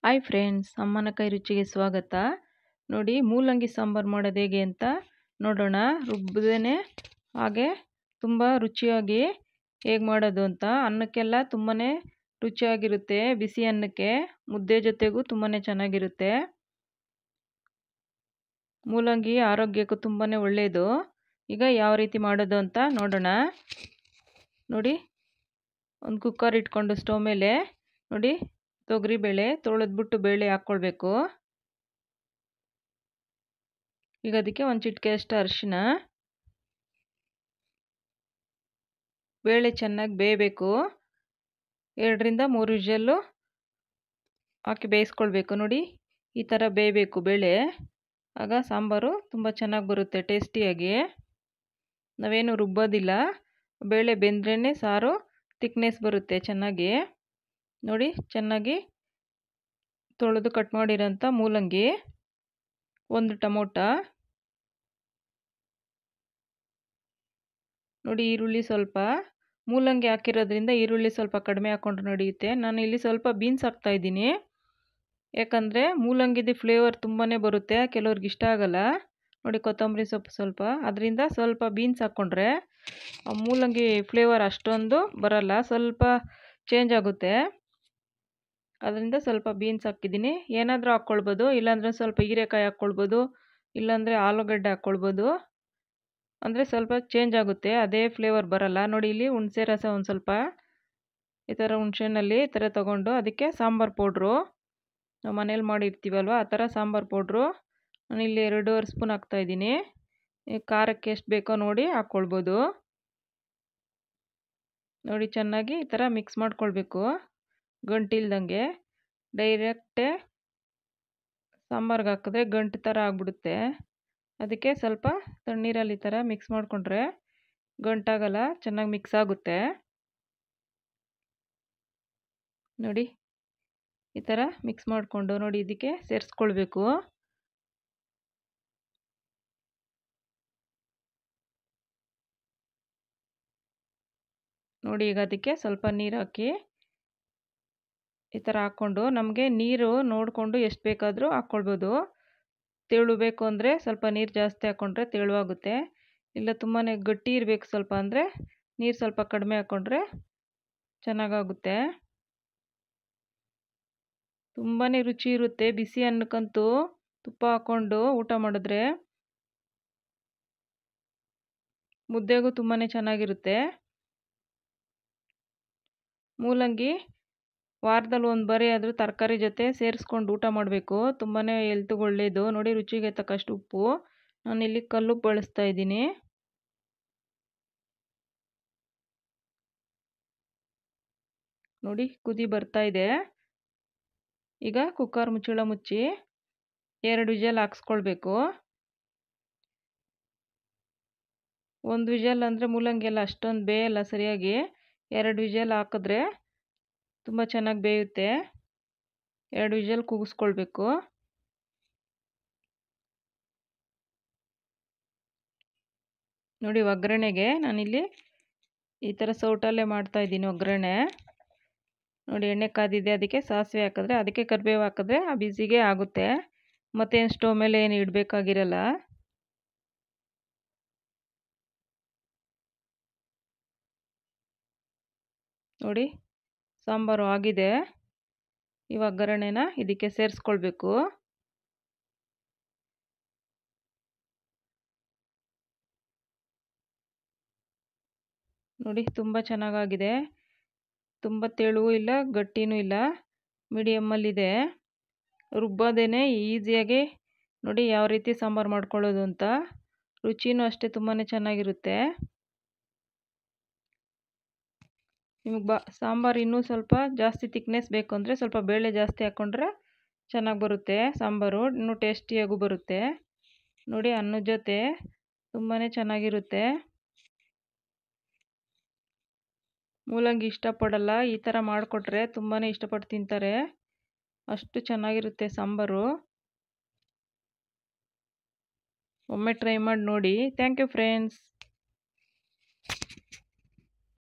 Hi friends, ಅಮ್ಮನ ಕೈ ರುಚಿಗೆ ಸ್ವಾಗತ. ನೋಡಿ ಮೂಲಂಗಿ ಸಾಂಬಾರು ಮಾಡೋದು ಹೇಗೆ ಅಂತ ನೋಡೋಣ. ರುಬ್ಬದೇನೆ ಹಾಗೆ ತುಂಬ ರುಚಿಯಾಗಿ ಹೇಗೆ ಮಾಡೋದು ಅಂತ. ಅನ್ನಕ್ಕೆಲ್ಲ ತುಂಬಾ ರುಚಿಯಾಗಿರುತ್ತೆ. ಬಿಸಿ ಅನ್ನಕ್ಕೆ ಮುದ್ದೆ ಜೊತೆಗೂ ತುಂಬಾ ಚೆನ್ನಾಗಿರುತ್ತೆ. ಮೂಲಂಗಿ ಆರೋಗ್ಯಕ್ಕೂ ತುಂಬಾ ಒಳ್ಳೆಯದು. ಈಗ ಯಾವ ರೀತಿ ಮಾಡೋದು ಅಂತ ನೋಡೋಣ. ನೋಡಿ, ಒಂದು ಕುಕ್ಕರ್ ಇಟ್ಕೊಂಡು ಸ್ಟವ್ ಮೇಲೆ ನೋಡಿ ತೊಗರಿಬೇಳೆ ತೊಳೆದ್ಬಿಟ್ಟು ಬೇಳೆ ಹಾಕ್ಕೊಳ್ಬೇಕು. ಈಗ ಅದಕ್ಕೆ ಒಂದು ಚಿಟಿಕೆಯಷ್ಟು ಅರಿಶಿನ. ಬೇಳೆ ಚೆನ್ನಾಗಿ ಬೇಯಬೇಕು. 2ರಿಂದ 3 ವಿಷಲ್ಲು ಹಾಕಿ ಬೇಯಿಸ್ಕೊಳ್ಬೇಕು. ನೋಡಿ ಈ ಥರ ಬೇಯಬೇಕು ಬೇಳೆ. ಆಗ ಸಾಂಬಾರು ತುಂಬ ಚೆನ್ನಾಗಿ ಬರುತ್ತೆ ಟೇಸ್ಟಿಯಾಗಿ. ನಾವೇನು ರುಬ್ಬೋದಿಲ್ಲ, ಬೇಳೆ ಬೆಂದ್ರೇ ಸಾರು ತಿಕ್ನೆಸ್ ಬರುತ್ತೆ ಚೆನ್ನಾಗಿ. ನೋಡಿ ಚೆನ್ನಾಗಿ ತೊಳೆದು ಕಟ್ ಮಾಡಿರೋಂಥ ಮೂಲಂಗಿ, 1 ಟೊಮೊಟೊ, ನೋಡಿ ಈರುಳ್ಳಿ ಸ್ವಲ್ಪ. ಮೂಲಂಗಿ ಹಾಕಿರೋದ್ರಿಂದ ಈರುಳ್ಳಿ ಸ್ವಲ್ಪ ಕಡಿಮೆ ಹಾಕ್ಕೊಂಡ್ರೆ ನಡೆಯುತ್ತೆ. ನಾನು ಇಲ್ಲಿ ಸ್ವಲ್ಪ ಬೀನ್ಸ್ ಹಾಕ್ತಾಯಿದ್ದೀನಿ. ಯಾಕಂದರೆ ಮೂಲಂಗಿದು ಫ್ಲೇವರ್ ತುಂಬಾ ಬರುತ್ತೆ, ಕೆಲವ್ರಿಗೆ ಇಷ್ಟ ಆಗಲ್ಲ. ನೋಡಿ ಕೊತ್ತಂಬರಿ ಸೊಪ್ಪು ಸ್ವಲ್ಪ, ಅದರಿಂದ ಸ್ವಲ್ಪ ಬೀನ್ಸ್ ಹಾಕ್ಕೊಂಡ್ರೆ ಮೂಲಂಗಿ ಫ್ಲೇವರ್ ಅಷ್ಟೊಂದು ಬರಲ್ಲ, ಸ್ವಲ್ಪ ಚೇಂಜ್ ಆಗುತ್ತೆ. ಅದರಿಂದ ಸ್ವಲ್ಪ ಬೀನ್ಸ್ ಹಾಕಿದ್ದೀನಿ. ಏನಾದರೂ ಹಾಕ್ಕೊಳ್ಬೋದು, ಇಲ್ಲಾಂದರೆ ಸ್ವಲ್ಪ ಹೀರೆಕಾಯಿ ಹಾಕ್ಕೊಳ್ಬೋದು, ಇಲ್ಲಾಂದರೆ ಆಲೂಗಡ್ಡೆ ಹಾಕ್ಕೊಳ್ಬೋದು. ಅಂದರೆ ಸ್ವಲ್ಪ ಚೇಂಜ್ ಆಗುತ್ತೆ, ಅದೇ ಫ್ಲೇವರ್ ಬರಲ್ಲ. ನೋಡಿ ಇಲ್ಲಿ ಹುಣಸೆ ರಸ ಒಂದು ಸ್ವಲ್ಪ ಈ ಥರ ಹುಣಸೆಹಣ್ಣಲ್ಲಿ ಈ ಥರ ತೊಗೊಂಡು ಅದಕ್ಕೆ ಸಾಂಬಾರು ಪೌಡ್ರು ನಾವು ಮನೇಲಿ ಮಾಡಿರ್ತೀವಲ್ವ ಆ ಥರ ಸಾಂಬಾರು ಪೌಡ್ರು ನಾನಿಲ್ಲಿ 2.5 ಸ್ಪೂನ್ ಹಾಕ್ತಾಯಿದ್ದೀನಿ. ಖಾರಕ್ಕೆ ಎಷ್ಟು ಬೇಕೋ ನೋಡಿ ಹಾಕ್ಕೊಳ್ಬೋದು. ನೋಡಿ ಚೆನ್ನಾಗಿ ಈ ಥರ ಮಿಕ್ಸ್ ಮಾಡ್ಕೊಳ್ಬೇಕು ಗಂಟಿಲ್ದಂಗೆ. ಡೈರೆಕ್ಟೇ ಸಾಂಬಾರ್ಗೆ ಹಾಕಿದ್ರೆ ಗಂಟು ಥರ ಆಗಿಬಿಡುತ್ತೆ. ಅದಕ್ಕೆ ಸ್ವಲ್ಪ ತಣ್ಣೀರಲ್ಲಿ ಈ ಥರ ಮಿಕ್ಸ್ ಮಾಡಿಕೊಂಡ್ರೆ ಗಂಟಾಗಲ್ಲ, ಚೆನ್ನಾಗಿ ಮಿಕ್ಸ್ ಆಗುತ್ತೆ. ನೋಡಿ ಈ ಥರ ಮಿಕ್ಸ್ ಮಾಡಿಕೊಂಡು ನೋಡಿ ಇದಕ್ಕೆ ಸೇರಿಸ್ಕೊಳ್ಬೇಕು. ನೋಡಿ ಈಗ ಅದಕ್ಕೆ ಸ್ವಲ್ಪ ನೀರು ಹಾಕಿ ಈ ಥರ ಹಾಕ್ಕೊಂಡು, ನಮಗೆ ನೀರು ನೋಡಿಕೊಂಡು ಎಷ್ಟು ಬೇಕಾದರೂ ಹಾಕ್ಕೊಳ್ಬೋದು. ತೆಳು ಬೇಕು ಅಂದರೆ ಸ್ವಲ್ಪ ನೀರು ಜಾಸ್ತಿ ಹಾಕ್ಕೊಂಡ್ರೆ ತೆಳುವಾಗುತ್ತೆ. ಇಲ್ಲ ತುಂಬಾ ಗಟ್ಟಿ ಇರಬೇಕು ಸ್ವಲ್ಪ ಅಂದರೆ ನೀರು ಸ್ವಲ್ಪ ಕಡಿಮೆ ಹಾಕ್ಕೊಂಡ್ರೆ ಚೆನ್ನಾಗಾಗುತ್ತೆ. ತುಂಬಾ ರುಚಿ ಇರುತ್ತೆ. ಬಿಸಿ ಅನ್ನಕ್ಕಂತೂ ತುಪ್ಪ ಹಾಕ್ಕೊಂಡು ಊಟ ಮಾಡಿದ್ರೆ ಮುದ್ದೆಗೂ ತುಂಬಾ ಚೆನ್ನಾಗಿರುತ್ತೆ. ಮೂಲಂಗಿ ವಾರದಲ್ಲಿ 1 ಬಾರಿ ಆದರೂ ತರಕಾರಿ ಜೊತೆ ಸೇರಿಸ್ಕೊಂಡು ಊಟ ಮಾಡಬೇಕು. ತುಂಬಾ ಹೆಲ್ತ್ಗೆ ಒಳ್ಳೆಯದು. ನೋಡಿ ರುಚಿಗೆ ತಕ್ಕಷ್ಟು ಉಪ್ಪು. ನಾನಿಲ್ಲಿ ಕಲ್ಲುಪ್ಪು ಬಳಸ್ತಾ ಇದ್ದೀನಿ. ನೋಡಿ ಕುದಿ ಬರ್ತಾ ಇದೆ. ಈಗ ಕುಕ್ಕರ್ ಮುಚ್ಚಳ ಮುಚ್ಚಿ 2 ವಿಷಲ್ ಹಾಕ್ಸ್ಕೊಳ್ಬೇಕು. 1 ವಿಷಲ್ ಅಂದರೆ ಮೂಲಂಗಿ ಎಲ್ಲ ಅಷ್ಟೊಂದು ಬೇಯಲ್ಲ ಸರಿಯಾಗಿ. 2 ವಿಷಲ್ ಹಾಕಿದ್ರೆ ತುಂಬ ಚೆನ್ನಾಗಿ ಬೇಯುತ್ತೆ. 2 ವಿಷಲ್ ಕೂಗಿಸ್ಕೊಳ್ಬೇಕು. ನೋಡಿ ಒಗ್ಗರಣೆಗೆ ನಾನಿಲ್ಲಿ ಈ ಥರ ಸೌಟಲ್ಲೇ ಮಾಡ್ತಾಯಿದ್ದೀನಿ ಒಗ್ಗರಣೆ. ನೋಡಿ ಎಣ್ಣೆ ಕಾದಿದೆ, ಅದಕ್ಕೆ ಸಾಸಿವೆ ಹಾಕಿದ್ರೆ, ಅದಕ್ಕೆ ಕರಿಬೇವು ಹಾಕಿದ್ರೆ ಆ ಬಿಸಿಗೆ ಆಗುತ್ತೆ. ಮತ್ತೇನು ಸ್ಟವ್ ಮೇಲೆ ಏನು ಇಡಬೇಕಾಗಿರಲ್ಲ. ನೋಡಿ ಸಾಂಬಾರು ಆಗಿದೆ. ಈ ಒಗ್ಗರಣೆನ ಇದಕ್ಕೆ ಸೇರಿಸ್ಕೊಳ್ಬೇಕು. ನೋಡಿ ತುಂಬ ಚೆನ್ನಾಗಾಗಿದೆ. ತುಂಬ ತೆಳುವೂ ಇಲ್ಲ, ಗಟ್ಟಿನೂ ಇಲ್ಲ, ಮೀಡಿಯಮ್ಮಲ್ಲಿದೆ. ರುಬ್ಬೋದೇನೆ ಈಸಿಯಾಗಿ ನೋಡಿ ಯಾವ ರೀತಿ ಸಾಂಬಾರು ಮಾಡ್ಕೊಳ್ಳೋದು ಅಂತ. ರುಚಿನೂ ಅಷ್ಟೇ ತುಂಬಾ ಚೆನ್ನಾಗಿರುತ್ತೆ. ನಿಮಗೆ ಸಾಂಬಾರು ಇನ್ನೂ ಸ್ವಲ್ಪ ಜಾಸ್ತಿ ತಿಕ್ನೆಸ್ ಬೇಕು ಅಂದರೆ ಸ್ವಲ್ಪ ಬೇಳೆ ಜಾಸ್ತಿ ಹಾಕ್ಕೊಂಡ್ರೆ ಚೆನ್ನಾಗಿ ಬರುತ್ತೆ ಸಾಂಬಾರು, ಇನ್ನೂ ಟೇಸ್ಟಿಯಾಗೂ ಬರುತ್ತೆ. ನೋಡಿ ಅನ್ನದ ಜೊತೆ ತುಂಬಾ ಚೆನ್ನಾಗಿರುತ್ತೆ. ಮೂಲಂಗಿ ಇಷ್ಟಪಡಲ್ಲ, ಈ ಥರ ಮಾಡಿಕೊಟ್ರೆ ತುಂಬಾ ಇಷ್ಟಪಟ್ಟು ತಿಂತಾರೆ. ಅಷ್ಟು ಚೆನ್ನಾಗಿರುತ್ತೆ ಸಾಂಬಾರು. ಒಮ್ಮೆ ಟ್ರೈ ಮಾಡಿ ನೋಡಿ. Thank you friends.